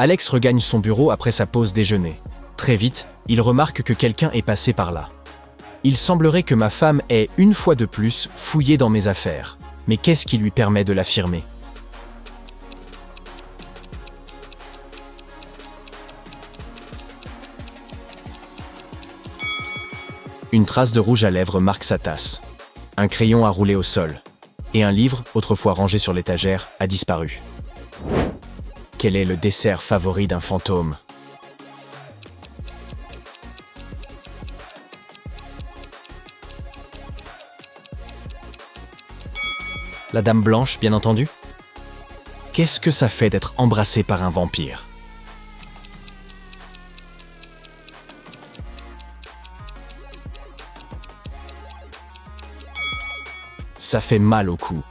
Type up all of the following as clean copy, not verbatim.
Alex regagne son bureau après sa pause déjeuner. Très vite, il remarque que quelqu'un est passé par là. Il semblerait que ma femme ait, une fois de plus, fouillé dans mes affaires. Mais qu'est-ce qui lui permet de l'affirmer? Une trace de rouge à lèvres marque sa tasse. Un crayon a roulé au sol. Et un livre, autrefois rangé sur l'étagère, a disparu. Quel est le dessert favori d'un fantôme? La Dame Blanche, bien entendu. Qu'est-ce que ça fait d'être embrassé par un vampire? Ça fait mal au cou.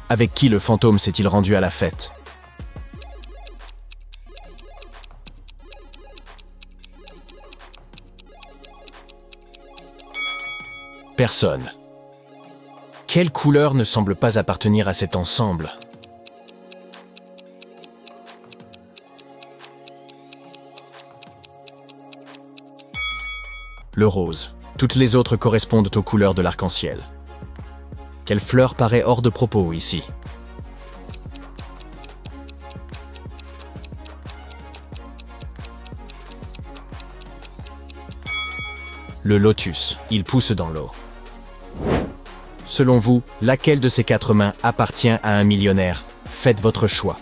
Avec qui le fantôme s'est-il rendu à la fête? Personne. Quelle couleur ne semble pas appartenir à cet ensemble? Le rose. Toutes les autres correspondent aux couleurs de l'arc-en-ciel. Quelle fleur paraît hors de propos ici? Le lotus, il pousse dans l'eau. Selon vous, laquelle de ces 4 mains appartient à un millionnaire? Faites votre choix.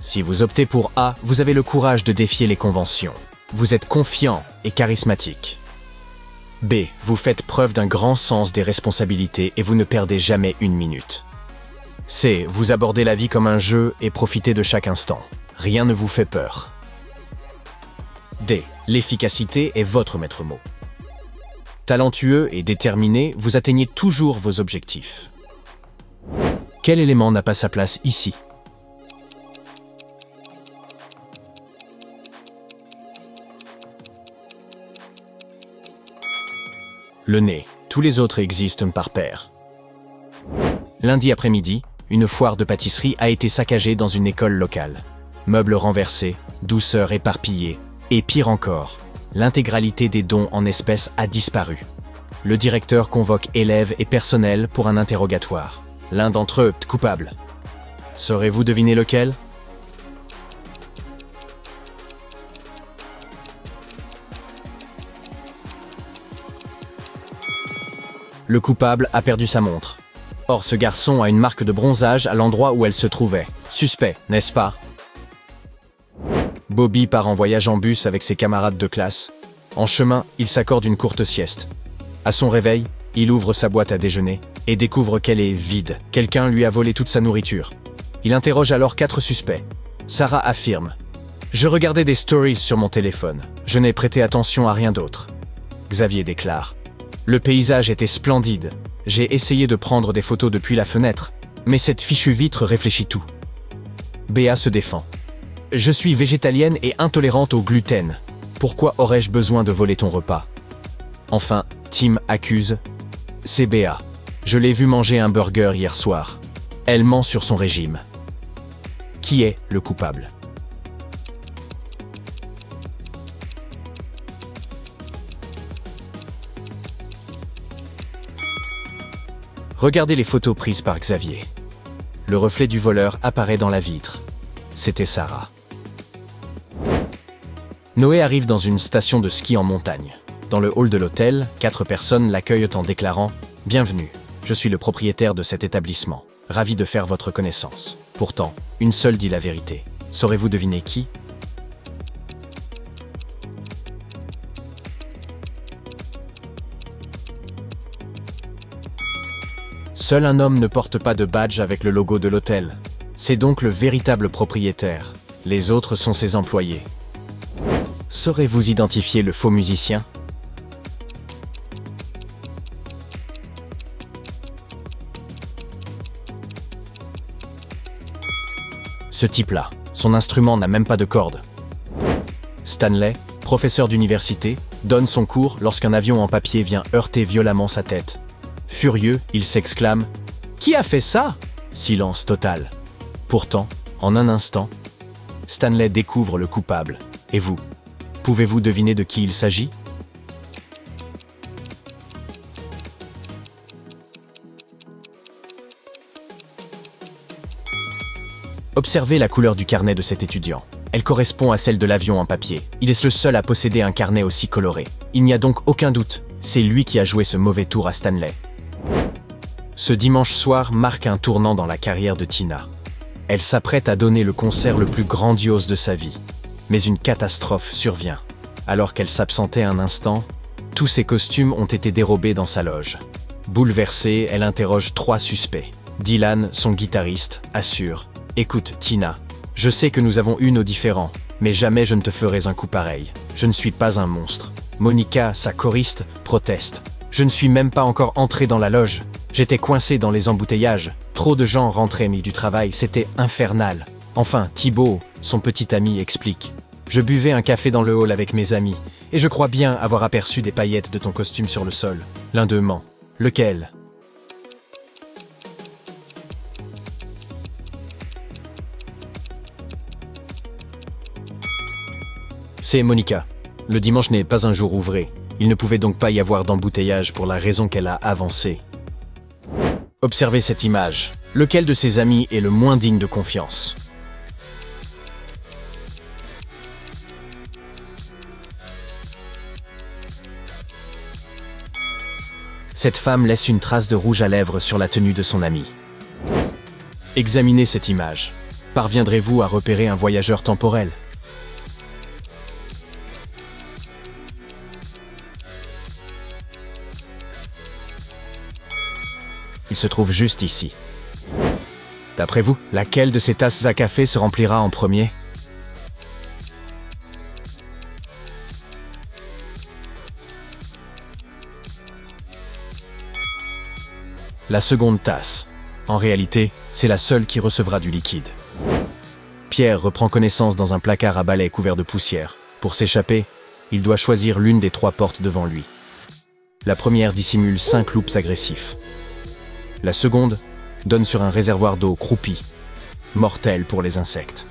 Si vous optez pour A, vous avez le courage de défier les conventions. Vous êtes confiant et charismatique. B, vous faites preuve d'un grand sens des responsabilités et vous ne perdez jamais une minute. C, vous abordez la vie comme un jeu et profitez de chaque instant. Rien ne vous fait peur. D, l'efficacité est votre maître mot. Talentueux et déterminé, vous atteignez toujours vos objectifs. Quel élément n'a pas sa place ici? Le nez. Tous les autres existent par paire. Lundi après-midi, une foire de pâtisserie a été saccagée dans une école locale. Meubles renversés, douceur éparpillée, et pire encore, l'intégralité des dons en espèces a disparu. Le directeur convoque élèves et personnel pour un interrogatoire. L'un d'entre eux est coupable. Saurez-vous deviner lequel? Le coupable a perdu sa montre. Or, ce garçon a une marque de bronzage à l'endroit où elle se trouvait. Suspect, n'est-ce pas? Bobby part en voyage en bus avec ses camarades de classe. En chemin, il s'accorde une courte sieste. À son réveil, il ouvre sa boîte à déjeuner et découvre qu'elle est vide. Quelqu'un lui a volé toute sa nourriture. Il interroge alors 4 suspects. Sarah affirme: « Je regardais des stories sur mon téléphone. Je n'ai prêté attention à rien d'autre. » Xavier déclare: « Le paysage était splendide. J'ai essayé de prendre des photos depuis la fenêtre, mais cette fichue vitre réfléchit tout. » Béa se défend. « Je suis végétalienne et intolérante au gluten. Pourquoi aurais-je besoin de voler ton repas ?» Enfin, Tim accuse: « C'est Béa. Je l'ai vue manger un burger hier soir. Elle ment sur son régime. » Qui est le coupable? Regardez les photos prises par Xavier. Le reflet du voleur apparaît dans la vitre. C'était Sarah. Noé arrive dans une station de ski en montagne. Dans le hall de l'hôtel, 4 personnes l'accueillent en déclarant: « Bienvenue, je suis le propriétaire de cet établissement. Ravi de faire votre connaissance. » Pourtant, une seule dit la vérité. Saurez-vous deviner qui? Seul un homme ne porte pas de badge avec le logo de l'hôtel. C'est donc le véritable propriétaire. Les autres sont ses employés. Saurez-vous identifier le faux musicien? Ce type-là, son instrument n'a même pas de corde. Stanley, professeur d'université, donne son cours lorsqu'un avion en papier vient heurter violemment sa tête. Furieux, il s'exclame « Qui a fait ça ?» Silence total. Pourtant, en un instant, Stanley découvre le coupable. Et vous, pouvez-vous deviner de qui il s'agit? Observez la couleur du carnet de cet étudiant. Elle correspond à celle de l'avion en papier. Il est le seul à posséder un carnet aussi coloré. Il n'y a donc aucun doute, c'est lui qui a joué ce mauvais tour à Stanley. Ce dimanche soir marque un tournant dans la carrière de Tina. Elle s'apprête à donner le concert le plus grandiose de sa vie. Mais une catastrophe survient. Alors qu'elle s'absentait un instant, tous ses costumes ont été dérobés dans sa loge. Bouleversée, elle interroge 3 suspects. Dylan, son guitariste, assure « Écoute, Tina, je sais que nous avons eu nos différends, mais jamais je ne te ferai un coup pareil. Je ne suis pas un monstre. » Monica, sa choriste, proteste. « Je ne suis même pas encore entré dans la loge. J'étais coincé dans les embouteillages. Trop de gens rentraient du travail, c'était infernal. » Enfin, Thibaut, son petit ami, explique. « Je buvais un café dans le hall avec mes amis, et je crois bien avoir aperçu des paillettes de ton costume sur le sol. » L'un d'eux ment. « Lequel ?» C'est Monica. Le dimanche n'est pas un jour ouvré. Il ne pouvait donc pas y avoir d'embouteillage pour la raison qu'elle a avancée. Observez cette image. Lequel de ses amis est le moins digne de confiance? Cette femme laisse une trace de rouge à lèvres sur la tenue de son ami. Examinez cette image. Parviendrez-vous à repérer un voyageur temporel? Il se trouve juste ici. D'après vous, laquelle de ces tasses à café se remplira en premier? La seconde tasse. En réalité, c'est la seule qui recevra du liquide. Pierre reprend connaissance dans un placard à balai couvert de poussière. Pour s'échapper, il doit choisir l'une des 3 portes devant lui. La première dissimule 5 loups agressifs. La seconde donne sur un réservoir d'eau croupi, mortel pour les insectes.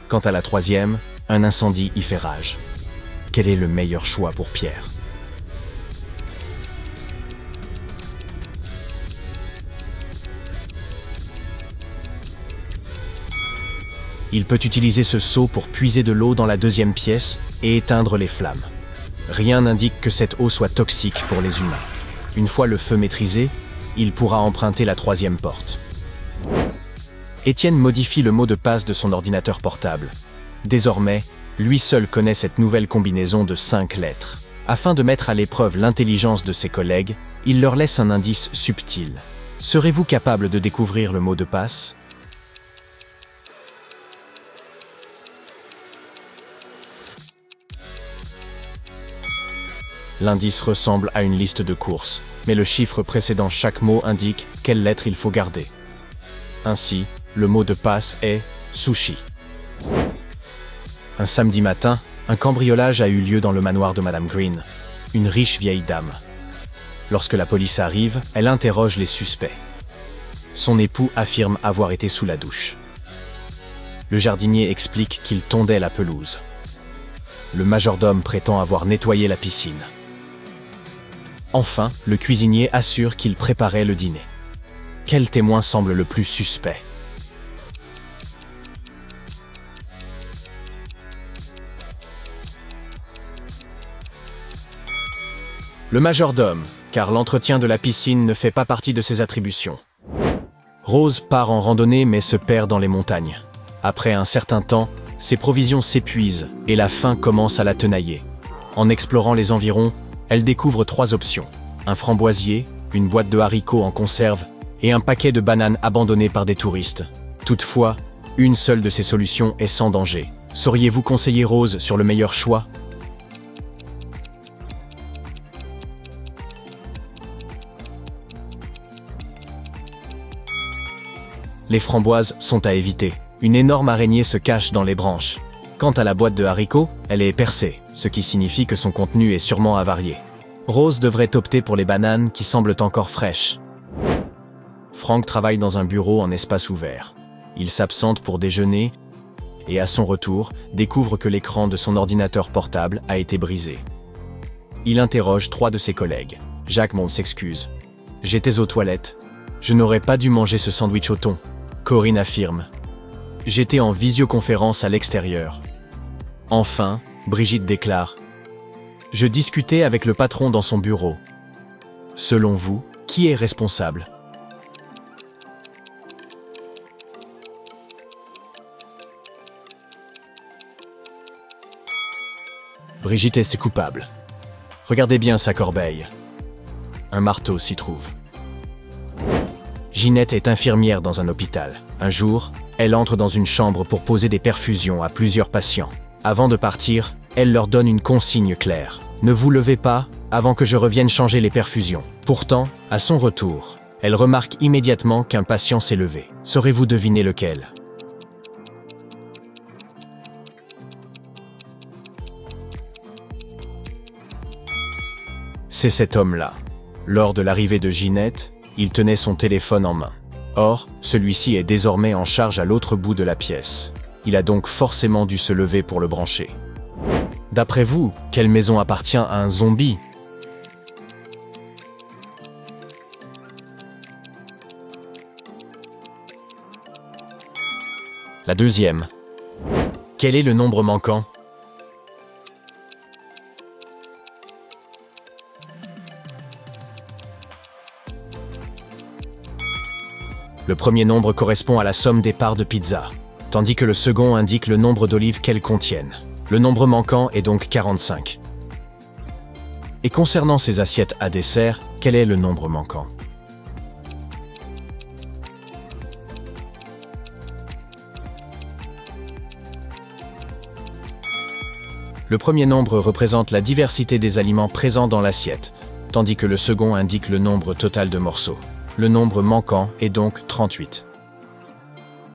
Quant à la troisième, un incendie y fait rage. Quel est le meilleur choix pour Pierre? Il peut utiliser ce seau pour puiser de l'eau dans la deuxième pièce et éteindre les flammes. Rien n'indique que cette eau soit toxique pour les humains. Une fois le feu maîtrisé, il pourra emprunter la 3e porte. Étienne modifie le mot de passe de son ordinateur portable. Désormais, lui seul connaît cette nouvelle combinaison de 5 lettres. Afin de mettre à l'épreuve l'intelligence de ses collègues, il leur laisse un indice subtil. Serez-vous capable de découvrir le mot de passe? L'indice ressemble à une liste de courses, mais le chiffre précédant chaque mot indique quelle lettre il faut garder. Ainsi, le mot de passe est « sushi ». Un samedi matin, un cambriolage a eu lieu dans le manoir de Madame Green, une riche vieille dame. Lorsque la police arrive, elle interroge les suspects. Son époux affirme avoir été sous la douche. Le jardinier explique qu'il tondait la pelouse. Le majordome prétend avoir nettoyé la piscine. Enfin, le cuisinier assure qu'il préparait le dîner. Quel témoin semble le plus suspect? Le majordome, car l'entretien de la piscine ne fait pas partie de ses attributions. Rose part en randonnée mais se perd dans les montagnes. Après un certain temps, ses provisions s'épuisent et la faim commence à la tenailler. En explorant les environs, elle découvre 3 options. Un framboisier, une boîte de haricots en conserve et un paquet de bananes abandonnées par des touristes. Toutefois, une seule de ces solutions est sans danger. Sauriez-vous conseiller Rose sur le meilleur choix? Les framboises sont à éviter. Une énorme araignée se cache dans les branches. Quant à la boîte de haricots, elle est percée. ce qui signifie que son contenu est sûrement avarié. Rose devrait opter pour les bananes qui semblent encore fraîches. Frank travaille dans un bureau en espace ouvert. Il s'absente pour déjeuner et à son retour, découvre que l'écran de son ordinateur portable a été brisé. Il interroge 3 de ses collègues. Jacquemont s'excuse. « J'étais aux toilettes. Je n'aurais pas dû manger ce sandwich au thon. » Corinne affirme. « J'étais en visioconférence à l'extérieur. » Enfin, Brigitte déclare. « Je discutais avec le patron dans son bureau. » Selon vous, qui est responsable ? Brigitte est coupable. Regardez bien sa corbeille. Un marteau s'y trouve. Ginette est infirmière dans un hôpital. Un jour, elle entre dans une chambre pour poser des perfusions à plusieurs patients. Avant de partir, elle leur donne une consigne claire. Ne vous levez pas avant que je revienne changer les perfusions. Pourtant, à son retour, elle remarque immédiatement qu'un patient s'est levé. Saurez-vous deviner lequel ? C'est cet homme-là. Lors de l'arrivée de Ginette, il tenait son téléphone en main. Or, celui-ci est désormais en charge à l'autre bout de la pièce. Il a donc forcément dû se lever pour le brancher. D'après vous, quelle maison appartient à un zombie ? La deuxième. Quel est le nombre manquant ? Le premier nombre correspond à la somme des parts de pizza, tandis que le second indique le nombre d'olives qu'elles contiennent. Le nombre manquant est donc 45. Et concernant ces assiettes à dessert, quel est le nombre manquant ? Le premier nombre représente la diversité des aliments présents dans l'assiette, tandis que le second indique le nombre total de morceaux. Le nombre manquant est donc 38.